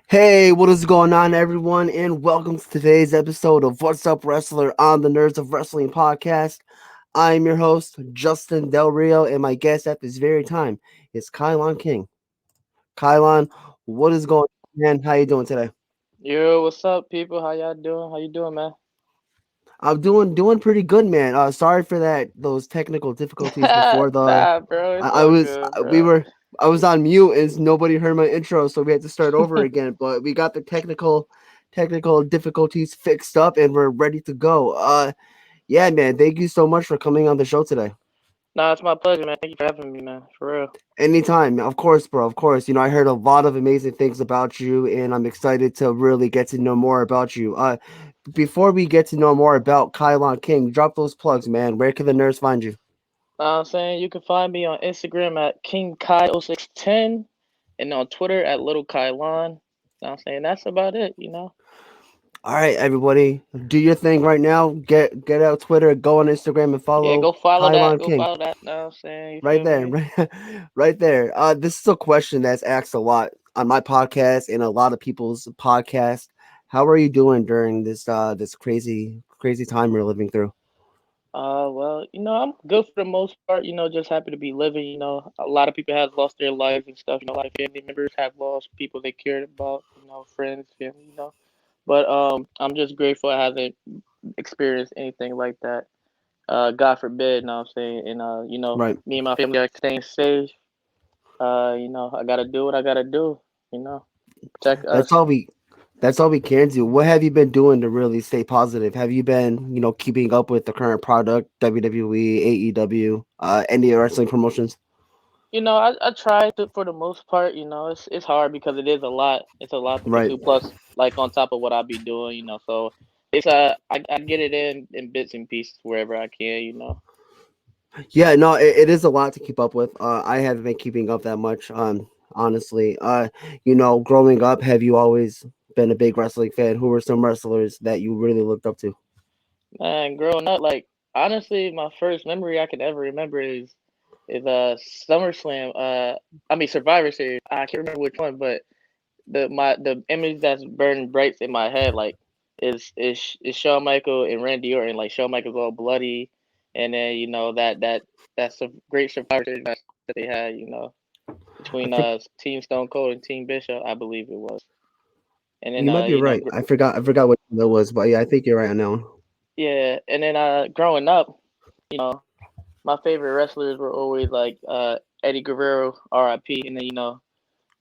Hey, what is going on, everyone, and welcome to today's episode of What's Up Wrestler on the Nerds of Wrestling podcast. I'm your host, Justin Del Rio, and my guest at this very time is Kylon King. Kylon, what is going on, man? How you doing today? Yo, what's up, people? How y'all doing? How you doing, man? I'm doing pretty good, man. Sorry for those technical difficulties before the Nah, bro, it's I all was good, we bro. were I was on mute and nobody heard my intro, so we had to start over again. But we got the technical difficulties fixed up, and we're ready to go. Yeah, man. Thank you so much for coming on the show today. Nah, it's my pleasure, man. Thank you for having me, man. For real. Anytime, of course, bro. Of course. I heard a lot of amazing things about you, and I'm excited to really get to know more about you. Before we get to know more about Kylon King, drop those plugs, man. Where can the nerds find you? I'm saying you can find me on Instagram at KingKai0610 and on Twitter at Little Kylon. I'm saying that's about it. All right, everybody, do your thing right now. Get out Twitter, go on Instagram, and Yeah, follow go follow that. Kylon Go King. follow that. I'm saying, you Right feel there, me? right, right there. This is a question that's asked a lot on my podcast and a lot of people's podcast. How are you doing during this crazy time we're living through? Well, I'm good for the most part. Just happy to be living. A lot of people have lost their lives and stuff. A lot of family members have lost people they cared about. Friends, family. But I'm just grateful I haven't experienced anything like that. God forbid. Know what I'm saying? And Right. me and my family are staying safe. I gotta do what I gotta do. You know, protect That's us. all we. That's all we can do. What have you been doing to really stay positive? Have you been, keeping up with the current product, WWE, AEW, any wrestling promotions? I try to for the most part. It's hard because it is a lot. It's a lot to get Right. to. Plus, like on top of what I be doing. So it's I get it in bits and pieces wherever I can. Yeah, no, it is a lot to keep up with. I haven't been keeping up that much. Honestly. Growing up, have you always been a big wrestling fan? Who were some wrestlers that you really looked up to? Man, growing up, like honestly, my first memory I can ever remember is SummerSlam. I mean Survivor Series. I can't remember which one, but the image that's burning bright in my head like is Shawn Michael and Randy Orton. Like Shawn Michael's all bloody, and then that's a great Survivor Series match that they had. I Between think Team Stone Cold and Team Bishop, I believe it was. And then you might be right. I forgot what that was, but yeah, I think you're right on that one. yeah, and then growing up, you know, my favorite wrestlers were always like Eddie Guerrero, R.I.P. And then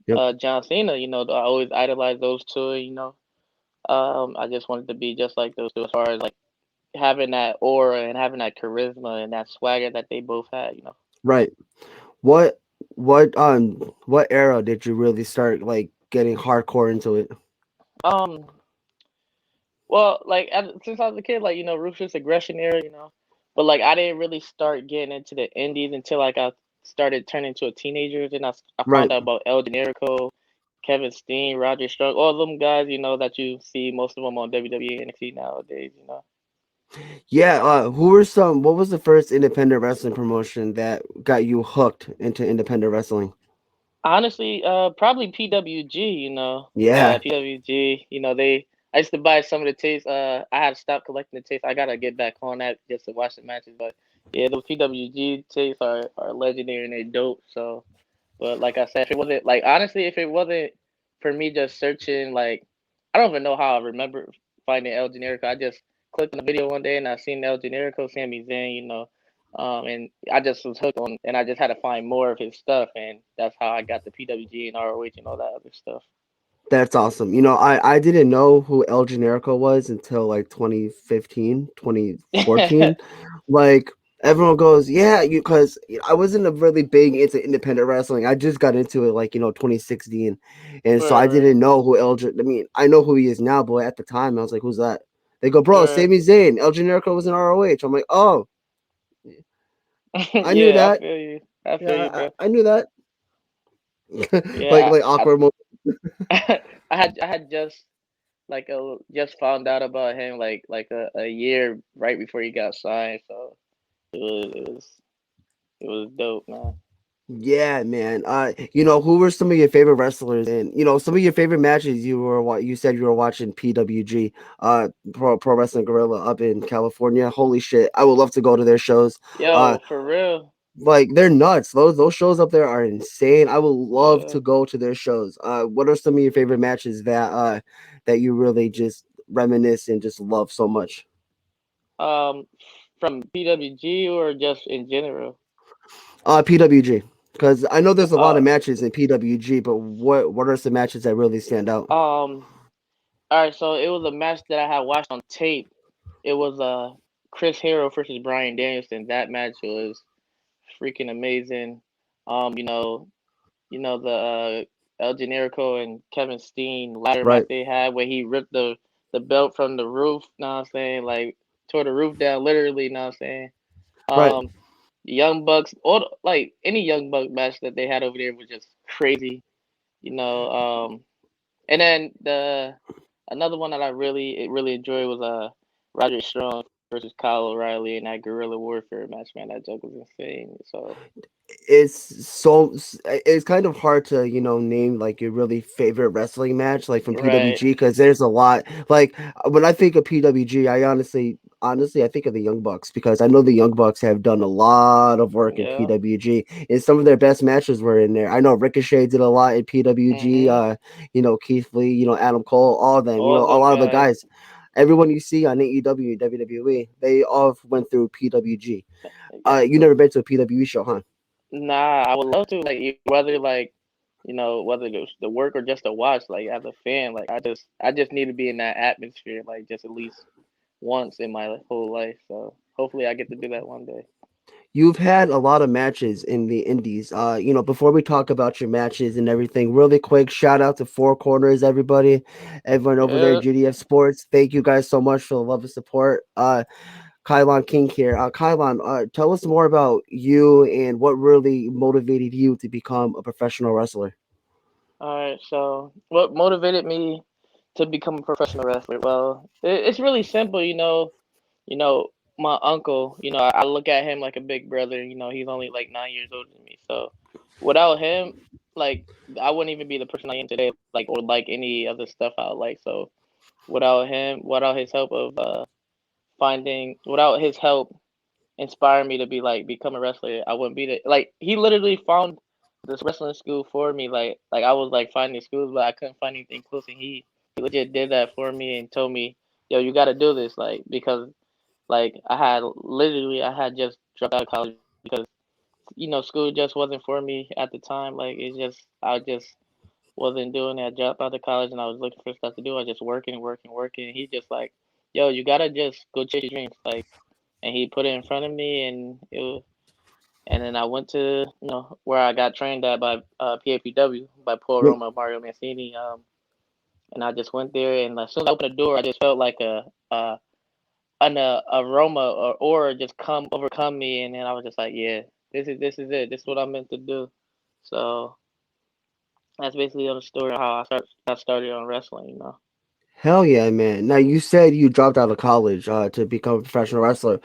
Yep. John Cena. I always idolized those two. I just wanted to be just like those two as far as like having that aura and having that charisma and that swagger that they both had. Right. What what era did you really start like getting hardcore into it? Um, well, like since I was a kid, like ruthless aggression era. But like I didn't really start getting into the indies until like I started turning into a teenager. Then I Right. found out about El Generico, Kevin Steen, Roger Strong, all of them guys. That you see most of them on WWE and NXT nowadays. Yeah, who were some what was the first independent wrestling promotion that got you hooked into independent wrestling? Honestly, probably PWG. Yeah. PWG. I used to buy some of the tapes. I had to stop collecting the tapes. I gotta get back on that just to watch the matches. But yeah, those PWG tapes are legendary and they dope. So, but like I said, if it wasn't like honestly, if it wasn't for me just searching, like I don't even know how I remember finding El Generico. I just clicked on the video one day and I seen El Generico, Sami Zayn. And I just was hooked on, and I just had to find more of his stuff, and that's how I got the PWG and ROH and all that other stuff. That's awesome. I didn't know who El Generico was until like 2015, 2014. Like everyone goes, yeah, you because I wasn't a really big into independent wrestling. I just got into it like 2016, and so I Right, didn't know who I mean, I know who he is now, but at the time I was like, who's that? They go, bro, right, Sami Zayn. El Generico was in ROH. I'm like, oh, right. I knew Yeah, I that. feel you. I feel Yeah, you, bro. I knew that. Yeah, Like awkward moment. I had just found out about him like a year right before he got signed, so it was it was it was dope, man. Yeah, man. Who were some of your favorite wrestlers, and some of your favorite matches? You said you were watching PWG, Pro Wrestling Gorilla up in California. Holy shit, I would love to go to their shows. Uh, Yo, for real. like they're nuts. Those shows up there are insane. I would love Yeah. to go to their shows. What are some of your favorite matches that you really just reminisce and just love so much? Um, from PWG or just in general? PWG, because I know there's a lot Uh, of matches in PWG, but what are some matches that really stand out? um. All right, so it was a match that I had watched on tape. It was Chris Hero versus Brian Danielson. That match was freaking amazing. The El Generico and Kevin Steen ladder match Right, they had where he ripped the belt from the roof. Know what I'm saying? Like tore the roof down, literally. Know what I'm saying? right. Um, Young Bucks, like any Young Buck match that they had over there was just crazy. You know. And then the another one that I really enjoyed was Roderick Strong versus Kyle O'Reilly in that Guerrilla Warfare match. Man, that joke was insane. So It's kind of hard to name like your really favorite wrestling match like from right, PWG because there's a lot. Like when I think of PWG, I honestly I think of the Young Bucks because I know the Young Bucks have done a lot of work in yeah, PWG and some of their best matches were in there. I know Ricochet did a lot in PWG. mhm, Keith Lee, Adam Cole, all of them. all A those lot of the guys, guys. Everyone you see on AEW, WWE, they all went through PWG. You exactly. never been to a PWE show, huh? Nah, I would love to whether whether the work or just to watch. Like as a fan, like I just need to be in that atmosphere, like just at least once in my whole life. So hopefully I get to do that one day. You've had a lot of matches in the indies. Before we talk about your matches and everything, really quick, shout out to Four Corners, everybody, everyone over there, Yeah. GDF Sports. Thank you guys so much for the love and support. Kylon King here. Kylon, tell us more about you and what really motivated you to become a professional wrestler. All right. So, what motivated me to become a professional wrestler? Well, it's really simple. My uncle. I look at him like a big brother. He's only like 9 years older than me. So, without him, like I wouldn't even be the person I am today. Like or like any other stuff I like. So, without him, without his help of without his help inspire me to be like become a wrestler, I wouldn't be there. Like he literally found this wrestling school for me. Like I was like finding schools, but I couldn't find anything close, and he legit did that for me and told me, "Yo, you got to do this." Like because like I had just dropped out of college because school just wasn't for me at the time. Like I just wasn't doing that. Dropped out of college and I was looking for stuff to do. I was just working, working, working. And he just like, "Yo, you gotta just go chase your dreams." Like and he put it in front of me and and then I went to where I got trained at by PAPW by Paul Yep. Roma Mario Mancini and I just went there and as soon as I opened the door I just felt like an aroma or aura just come overcome me and then I was just like yeah this is it, this is what I'm meant to do. So that's basically the story of how got started on wrestling. Hell yeah, man. Now you said you dropped out of college to become a professional wrestler.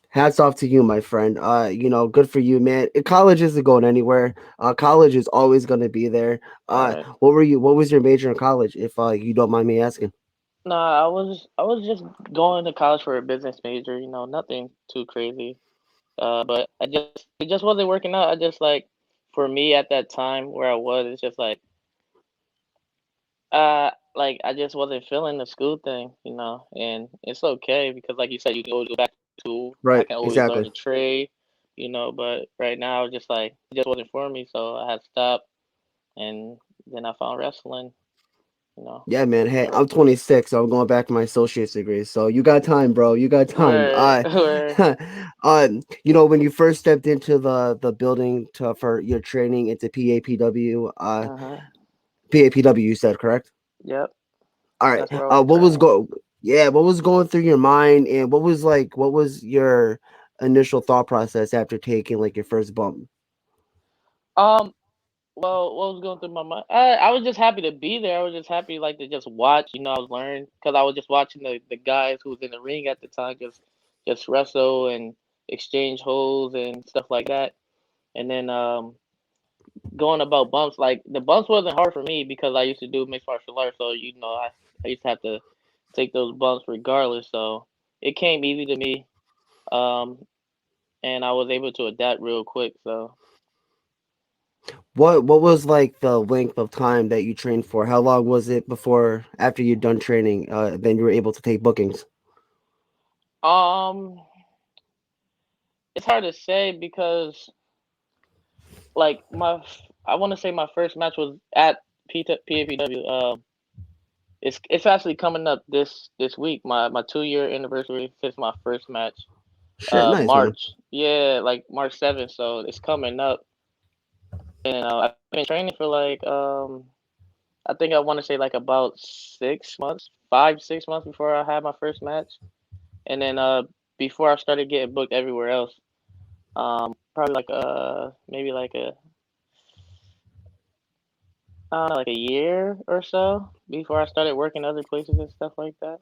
Hats off to you, my friend. Good for you, man. College isn't going anywhere. College is always going to be there. All right. What was your major in college, if you don't mind me asking? Nah, I was just going to college for a business major, nothing too crazy. But it just wasn't working out. I just for me at that time where I was, it's just like I just wasn't feeling the school thing. And it's okay because like you said, you can always go back to school. I Right, can always learn exactly. a trade. But right now, it's just it just wasn't for me, so I had to stop. And then I found wrestling. Yeah, man. Hey, So I'm 26, so I'm going back to my associate's degree. So you got time, bro. You got time. where When you first stepped into the building for your training into PAPW, uh-huh. PAPW, you said correct? Yep, All right. that's where I was What was training. go? Yeah, what was going through your mind, and what was your initial thought process after taking like your first bump? Um, Well, what was going through my mind? I was just happy to be there. I was just happy to just watch. I was learning because I was just watching the guys who was in the ring at the time just wrestle and exchange holds and stuff like that. And then going about bumps, like the bumps wasn't hard for me because I used to do mixed martial arts, so I used to have to take those bumps regardless. So it came easy to me, um, and I was able to adapt real quick. So What was like the length of time that you trained for? How long was it before after you'd done training? Then you were able to take bookings. um, it's hard to say because like I want to say my first match was at PAPW. It's actually coming up this week. My 2 year anniversary since my first match. Shit, nice man. March. Yeah, like March 7th. So it's coming up, and I've been training for like I think I want to say like about 6 months, 5 6 months before I had my first match, and then before I started getting booked everywhere else. Probably like maybe like a I don't know, like a year or so before I started working other places and stuff like that.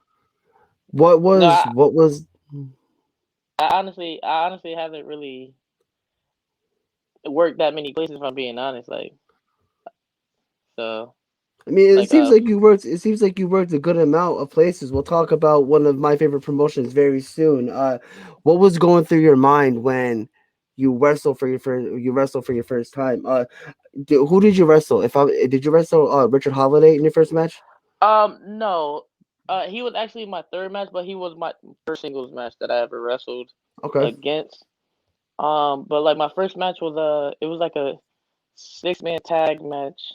What No, was what was I honestly haven't really worked that many places if I'm being honest. So I mean, it like seems like you worked. It seems like you worked a good amount of places. We'll talk about one of my favorite promotions very soon. What was going through your mind when you wrestled for your first time? Who did you wrestle? If I did you wrestle Richard Holiday in your first match? no. He was actually my third match, but he was my first singles match that I ever wrestled Okay. against. But like my first match was it was like a 6 man tag match.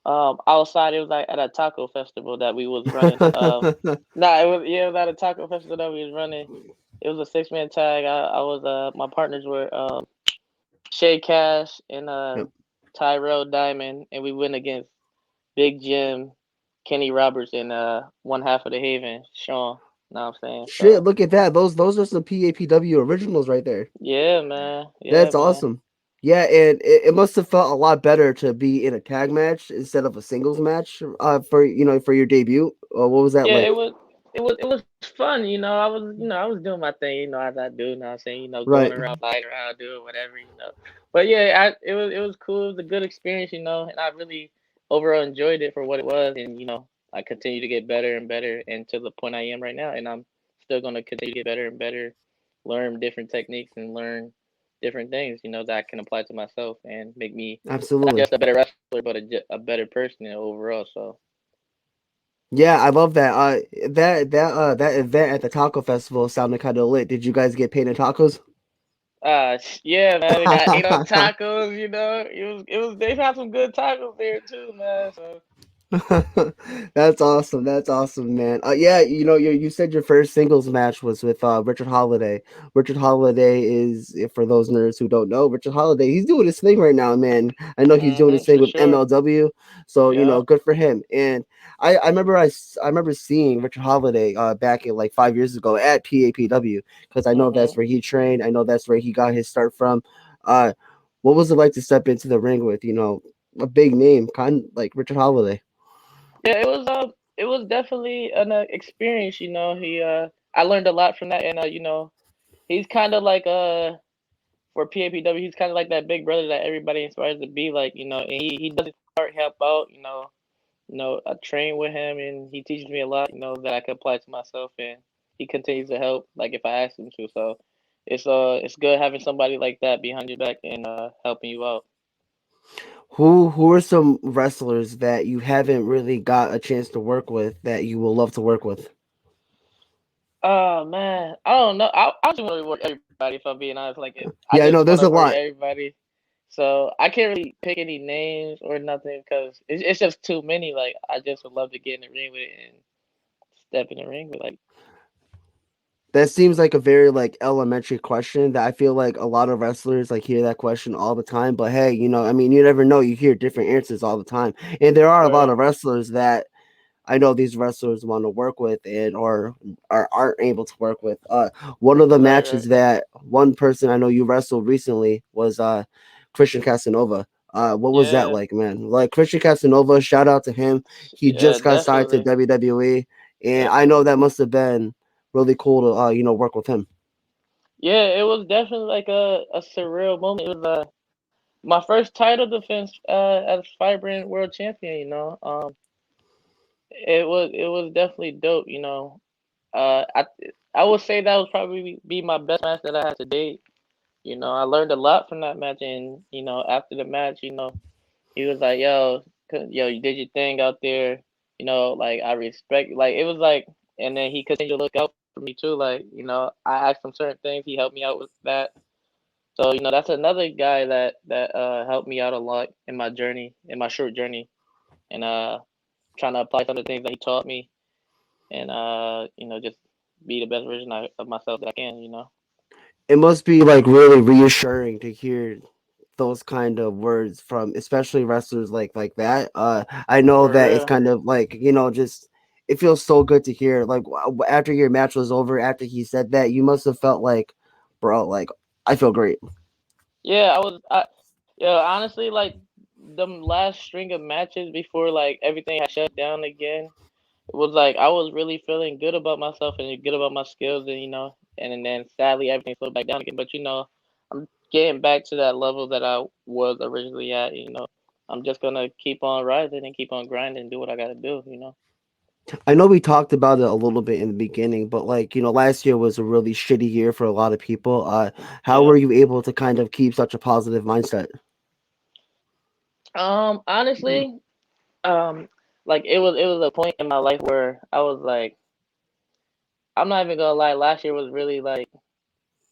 Outside it was like at a taco festival that we was running. Nah, it was at a taco festival that we was running. It was a 6 man tag. I was my partners were Shay Cash and Yep. Tyrell Diamond, and we went against Big Jim, Kenny Roberts, and one half of the Haven, Sean. Know what I'm saying? Shit, So look at that. Those are some PAPW originals right there. yeah, man. Yeah, That's man. awesome. Yeah, and it must have felt a lot better to be in a tag match instead of a singles match. For for your debut. What was that Yeah, like? it was fun. I was doing my thing. As I do. Know what I'm saying? Going Right. around, flying around, doing whatever. But yeah, it was cool. It was a good experience. And I really overall enjoyed it for what it was. And I continue to get better and better, and to the point I am right now. And I'm still gonna continue to get better and better, learn different techniques and learn different things. That I can apply to myself and make me not Absolutely. just a better wrestler, but a better person overall. So. Yeah, I love that. That event at the taco festival sounded kind of lit. Did you guys get paid in tacos? Yeah, man, we got ate up tacos. It was. They had some good tacos there too, man. So That's awesome. That's awesome, man. Yeah, you said your first singles match was with Richard Holiday. Richard Holiday is, for those nerds who don't know, Richard Holiday. He's doing his thing right now, man. I know he's doing his thing for with sure. MLW, so Yeah. good for him. And I remember seeing Richard Holiday back in like 5 years ago at PAPW because I know that's Mhm. where he trained. I know that's where he got his start from. Uh, what was it like to step into the ring with a big name, kind like Richard Holiday? Yeah, it was definitely an experience. I learned a lot from that, and he's kind of like for PAPW, he's kind of like that big brother that everybody inspires to be like. And he does his part, help out. I train with him, and he teaches me a lot. That I can apply to myself, and he continues to help. Like if I ask him to, so it's good having somebody like that behind your back and helping you out. Who are some wrestlers that you haven't really got a chance to work with that you will love to work with? Oh man, I don't know. I just want to work everybody. If I'm being honest, like I Yeah, I know just want there's to a work lot. everybody. So I can't really pick any names or nothing because it's just too many. Like I just would love to get in the ring with it and step in the ring with like. That seems like a very like elementary question that I feel like a lot of wrestlers like hear that question all the time. But hey, I mean, you never know. You hear different answers all the time, and there are a lot Right. of wrestlers that I know these wrestlers want to work with and or aren't able to work with. One of the Right. matches Right. that one person I know you wrestled recently was Christian Casanova. What was that Yeah. like, man? Like Christian Casanova, shout out to him. He Yeah. just got signed to Definitely. WWE, and I know Definitely. that must have been really cool to work with him. Yeah. It was definitely like a surreal moment. It was my first title defense as fight brand world champion. It was definitely dope. I would say that would probably be my best match that I had to date. I learned a lot from that match, and after the match, he was like, yo, you did your thing out there. Like I respect, like it was like, and then he continued to look out for me too. Like, I asked him certain things, he helped me out with that. So, that's another guy that helped me out a lot in my journey, in my short journey, and trying to apply some of the things that he taught me, and just be the best version of myself that I can. It must be like really reassuring to hear those kind of words from especially wrestlers like that. I know For that it's real. kind of like, just it feels so good to hear. Like after your match was over, after he said that, you must have felt like, bro, like I feel great. Yeah, yeah, honestly, like the last string of matches before like everything had shut down again, it was like I was really feeling good about myself and good about my skills, and then sadly everything slowed back down again. But I'm getting back to that level that I was originally at. I'm just gonna keep on rising and keep on grinding and do what I gotta do. I know we talked about it a little bit in the beginning, but like, last year was a really shitty year for a lot of people. How were Yeah. you able to kind of keep such a positive mindset? Honestly, um, like it was a point in my life where I was like, I'm not even gonna lie, last year was really like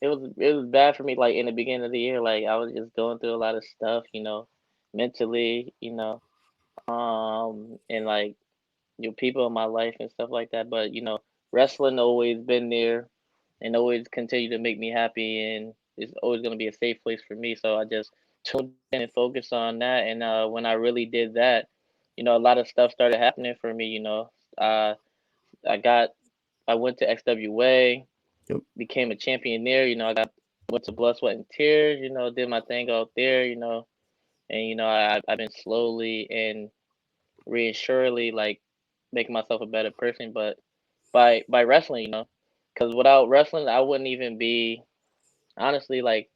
it was bad for me like in the beginning of the year. Like I was just going through a lot of stuff, mentally, and like people in my life and stuff like that. But wrestling always been there and always continue to make me happy, and it's always gonna be a safe place for me. So I just tuned in and focused on that. And when I really did that, a lot of stuff started happening for me. Uh, I got I went to XWA, Yep. became a champion there. Went to Blood, Sweat, and Tears. Did my thing out there. And I've been slowly and reassuringly like making myself a better person, but by wrestling, because without wrestling, I wouldn't even be honestly like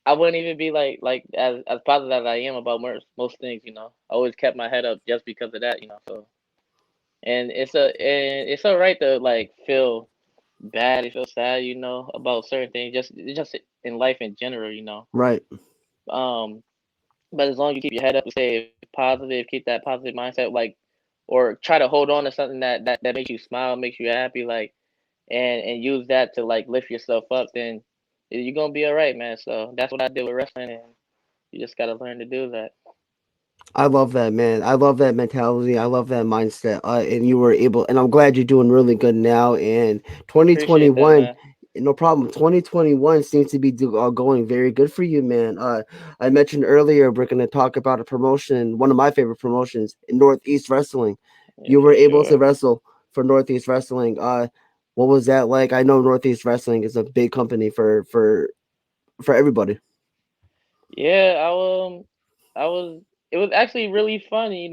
I wouldn't even be like as positive as I am about most things. I always kept my head up just because of that. So and it's alright to like feel bad and feel sad, about certain things, just in life in general. Right. Um, but as long as you keep your head up and stay positive, keep that positive mindset, like, or try to hold on to something that makes you smile, makes you happy, like, and use that to like lift yourself up, then you're gonna be all right, man. So that's what I did with wrestling, and you just gotta learn to do that. I love that, man. I love that mentality. I love that mindset. And you were able, and I'm glad you're doing really good now. And Appreciate that, 2021, man. no problem. 2021 seems to be going very good for you, man. I mentioned earlier we're going to talk about a promotion, one of my favorite promotions, Northeast Wrestling. Yeah, You were for able to sure. wrestle for Northeast Wrestling. What was that like? I know Northeast Wrestling is a big company for everybody. Yeah, I was. It was actually really fun. It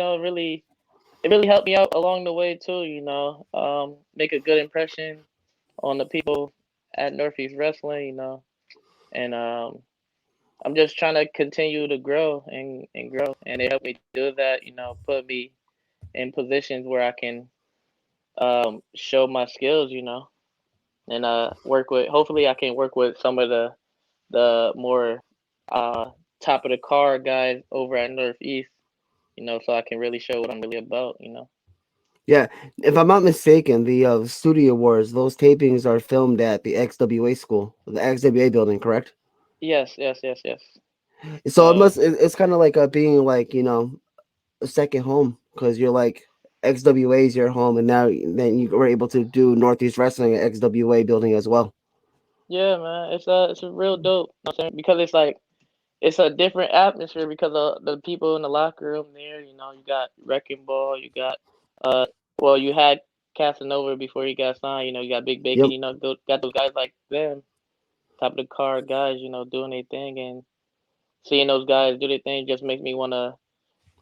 really helped me out along the way too. Make a good impression on the people at Northeast Wrestling. And I'm just trying to continue to grow and grow, and they helped me do that. Put me in positions where I can show my skills. And work with. Hopefully, I can work with some of the more uh top of the card guys over at Northeast. So I can really show what I'm really about. Yeah, if I'm not mistaken, the Studio Wars, those tapings are filmed at the XWA school, the XWA building, correct? Yes, yes, yes, yes. So So it's kind of like being like, a second home because you're like XWA is your home, and now then you were able to do Northeast Wrestling at XWA building as well. yeah, man, it's a real dope. You know what I'm saying? Because it's like it's a different atmosphere because of the people in the locker room there. You got Wrecking Ball, you got uh, well, you had Casanova before he got signed. You got Big Bacon. Yep. Got those guys like them, top of the card guys. Doing their thing, and seeing those guys do their thing just makes me want to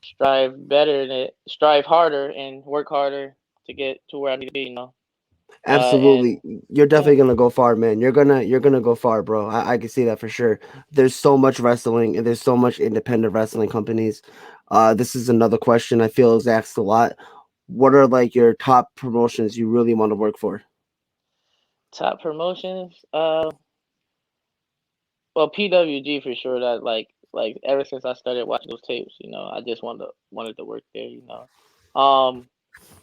strive harder, and work harder to get to where I need to be. Absolutely. And You're yeah, definitely gonna go far, man. You're gonna go far, bro. I can see that for sure. There's so much wrestling and there's so much independent wrestling companies. This is another question I feel is asked a lot. What are like your top promotions you really want to work for? top promotions. Well, PWG for sure. That like ever since I started watching those tapes, I just wanted to work there.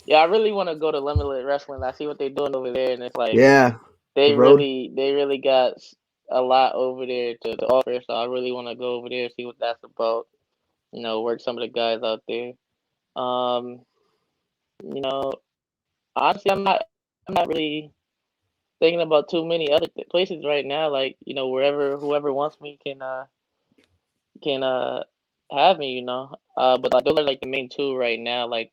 Yeah, I really want to go to Limited Wrestling. I see what they're doing over there, and it's like Yeah, the they road. really got a lot over there to offer. So I really want to go over there, see what that's about. Work some of the guys out there. Um, Honestly, I'm not really thinking about too many other places right now. Like, wherever whoever wants me can have me. But like those are like the main two right now. Like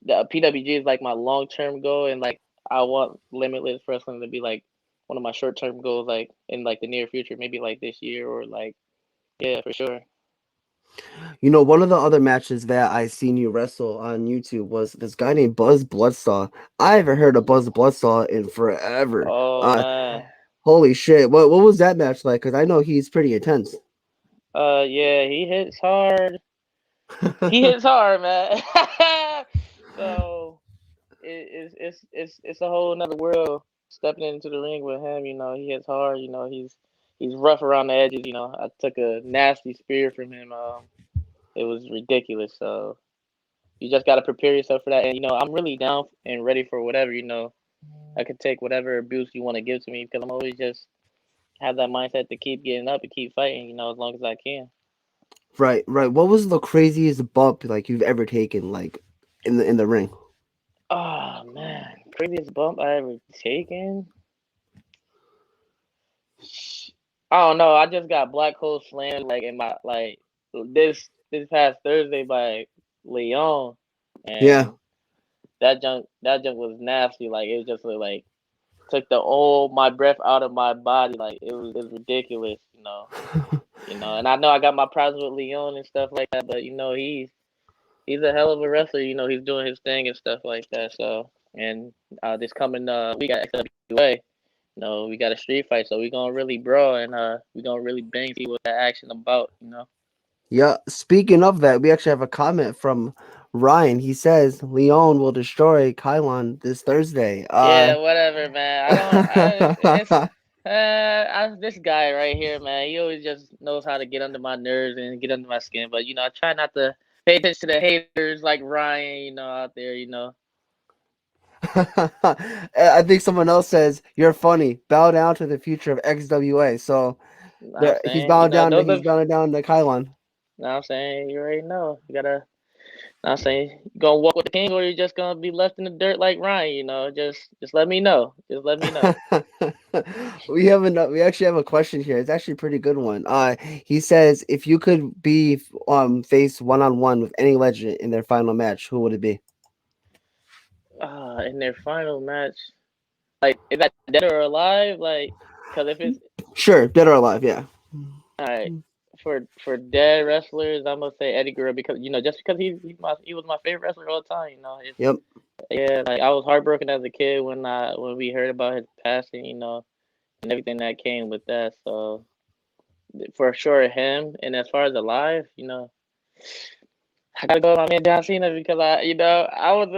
the PWG is like my long term goal, and like I want Limitless Wrestling to be like one of my short term goals, like in like the near future, maybe like this year or like yeah, for sure. One of the other matches that I seen you wrestle on YouTube was this guy named Buzz Bloodsaw. I haven't heard of Buzz Bloodsaw in forever. Oh man, Holy shit! What was that match like? Because I know he's pretty intense. yeah, he hits hard. He hits hard, man. So it's a whole another world stepping into the ring with him. He hits hard. He's rough around the edges. I took a nasty spear from him. It was ridiculous. So you just got to prepare yourself for that. And I'm really down and ready for whatever. I could take whatever abuse you want to give to me because I'm always just have that mindset to keep getting up and keep fighting. As long as I can. Right, right. What was the craziest bump like you've ever taken, like in the ring? Oh man, craziest bump I ever taken. I don't know. I just got black hole slammed like in my like this past Thursday by Leon, Yeah. and that junk was nasty. Like it was just like took the all my breath out of my body. Like it was ridiculous. And I know I got my problems with Leon and stuff like that, but he's a hell of a wrestler. He's doing his thing and stuff like that. So and this coming we got XWA. We got a street fight, so we gonna really brawl and we gonna really bang, see what that action about. Yeah. Speaking of that, we actually have a comment from Ryan. He says Leon will destroy Kylon this Thursday. Yeah, whatever, man. I don't. It's this guy right here, man. He always just knows how to get under my nerves and get under my skin. But I try not to pay attention to the haters like Ryan, out there. I think someone else says you're funny. Bow down to the future of XWA. So You know what I'm there, he's saying? bowing down. Those He's are. bowing down to Kylon. Know what I'm saying? You already know. You gotta. Know what I'm saying, you gonna walk with the king, or you're just gonna be left in the dirt like Ryan. Just let me know. Just let me know. We actually have a question here. It's actually a pretty good one. He says if you could be face one on one with any legend in their final match, who would it be? In their final match, like is that dead or alive? Like, cause if it's Sure, dead or alive. Yeah. all right for dead wrestlers, I'm gonna say Eddie Guerrero because just because he was my favorite wrestler all the time. It's Yep. yeah, like I was heartbroken as a kid when we heard about his passing. And everything that came with that. So for sure him. And as far as alive, I gotta go with my man John Cena because I was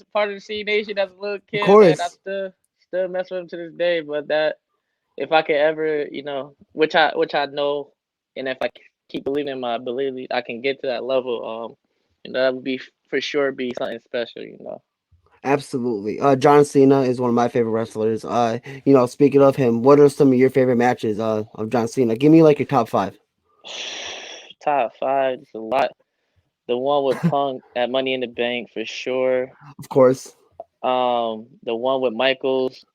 a part of the C Nation as a little Of kid, man. I course. still mess with him to this day. But that if I could ever, which I know, and if I keep believing in my ability, I can get to that level. That would be for sure be something special. Absolutely. John Cena is one of my favorite wrestlers. Speaking of him, what are some of your favorite matches of John Cena? Give me like your top five. Top five, it's a lot. The one with Punk at Money in the Bank for sure. Of course. The one with Michaels,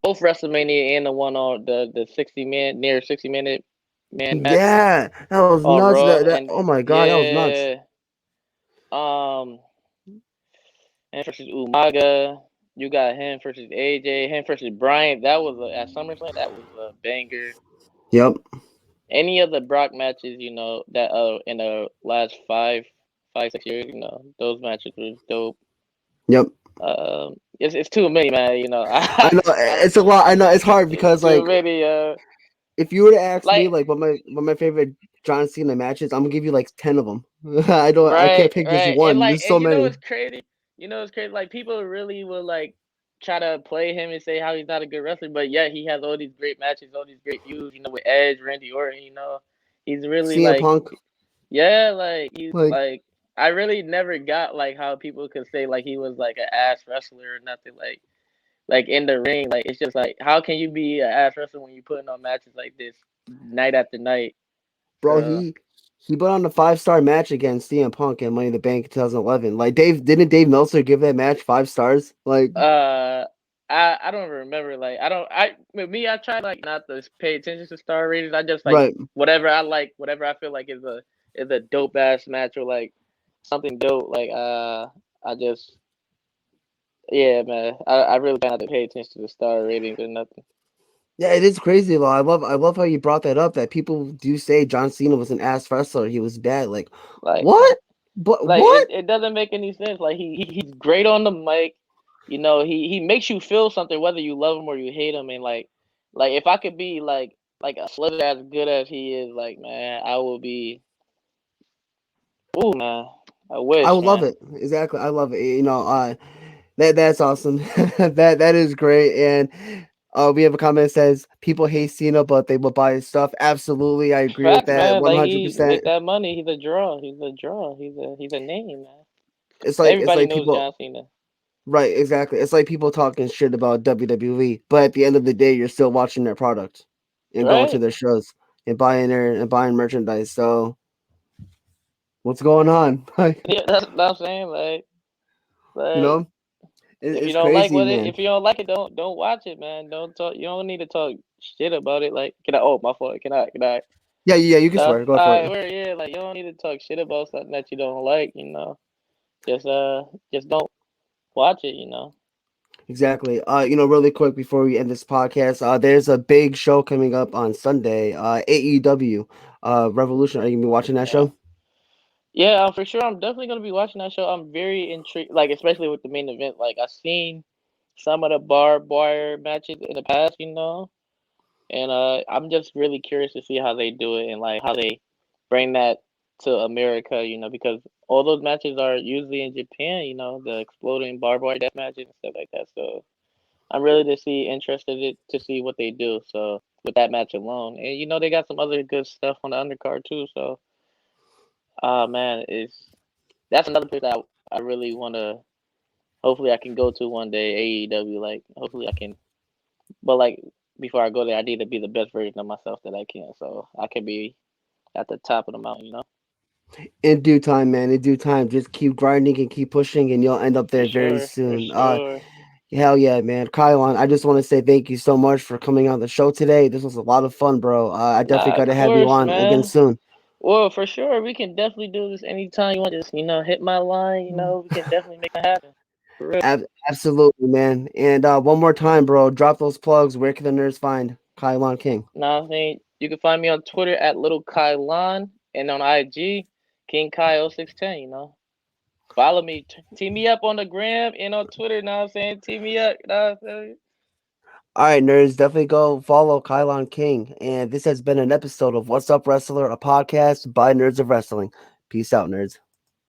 both WrestleMania and the one on the 60 minute near 60 minute man match Yeah, that was on nuts. Raw, That and oh my god, that was nuts. yeah, um, and versus Umaga, you got him versus AJ, him versus Bryant. That was at SummerSlam. That was a banger. Yep. Any of the Brock matches, that in the last 5, 6 years, those matches were dope. Yep. It's too many, man. You know, I know I it's a lot. I know it's hard it's because too like many. if you were to ask me Like like what my favorite John Cena matches, I'm gonna give you like 10 of them. I can't right, pick just right, and one. like, There's and so you know many. what's crazy? You know what's crazy? Like people really will like try to play him and say how he's not a good wrestler, but yet he has all these great matches, all these great feuds. You know, with Edge, Randy Orton. You know, he's really CM like, Punk, yeah, like he's like like. I really never got like how people could say like he was like an ass wrestler or nothing like in the ring. Like it's just like how can you be an ass wrestler when you putting on matches like this night after night? bro, So he put on a 5-star match against CM Punk in Money in the Bank in 2011. Like Dave Meltzer give that match 5 stars? Like uh I don't remember like I don't I with me I try like not to pay attention to star ratings. I just like right. whatever I like, whatever I feel like is a dope ass match or like something dope. Like I just yeah man I really try not to pay attention to the star ratings or nothing. Yeah, it is crazy though. I love how you brought that up. That people do say John Cena was an ass wrestler. He was bad. Like Like what? But like what? it doesn't make any sense. Like he's great on the mic. You know, he makes you feel something whether you love him or you hate him. And like if I could be like a slither as good as he is, like man, I will be. Ooh man, I I wish would love man. it. Exactly. I love it. That's awesome. That is great. And we have a comment that says people hate Cena, but they will buy his stuff. Absolutely, I agree with Facts that man. one Like hundred he make percent. that money. He's a draw. He's a draw. He's a name man. It's Everybody like knows people John Cena. right, exactly. It's like people talking shit about WWE, but at the end of the day, you're still watching their product and going to Right? their shows and buying merchandise. So what's going on? Like Yeah, that's what I'm saying. you Like know, if you it's don't like crazy, what it, man. if you don't like it, don't watch it, man. Don't talk. You don't need to talk shit about it. Like, can I? Oh, my fault. Can I? Yeah, yeah, you can Nah, swear. Go for alright, it. where yeah, like you don't need to talk shit about something that you don't like. You know, just just don't watch it. You know. Exactly. Really quick before we end this podcast, there's a big show coming up on Sunday. AEW, Revolution. Are you gonna be watching that Yeah. show? Yeah, for sure. I'm definitely gonna be watching that show. I'm very intrigued, like especially with the main event. Like I've seen some of the barbed wire matches in the past. You know. And I'm just really curious to see how they do it and like how they bring that to America, you know, because all those matches are usually in Japan, you know, the exploding barbed wire death matches and stuff like that. So I'm really interested to see what they do. So with that match alone, and you know, they got some other good stuff on the undercard too. So man, it's that's another place that I really want to. Hopefully, I can go to one day. AEW, like hopefully I can. But like before I go there, I need to be the best version of myself that I can, so I can be at the top of the mountain, you know? In due time, man. In due time, just keep grinding and keep pushing, and you'll end up For there very sure, for soon. sure. Hell yeah, man. Kylon, I just want to say thank you so much for coming on the show today. This was a lot of fun, bro. I definitely Nah, got of to have you course, on again man. soon. Well, for sure, we can definitely do this anytime you want. Just hit my line. You know, we can definitely make that happen. For real. Absolutely, man. And one more time, bro, drop those plugs. Where can the nerds find Kylon King? Nah, I mean, you can find me on Twitter at Little Kylon and on IG King Kyle 610. You know, follow me, team me up on the gram and on Twitter. Know what I'm saying? Team me up. Know what I'm saying? All right, nerds, definitely go follow Kylon King. And this has been an episode of What's Up Wrestler, a podcast by Nerds of Wrestling. Peace out, nerds.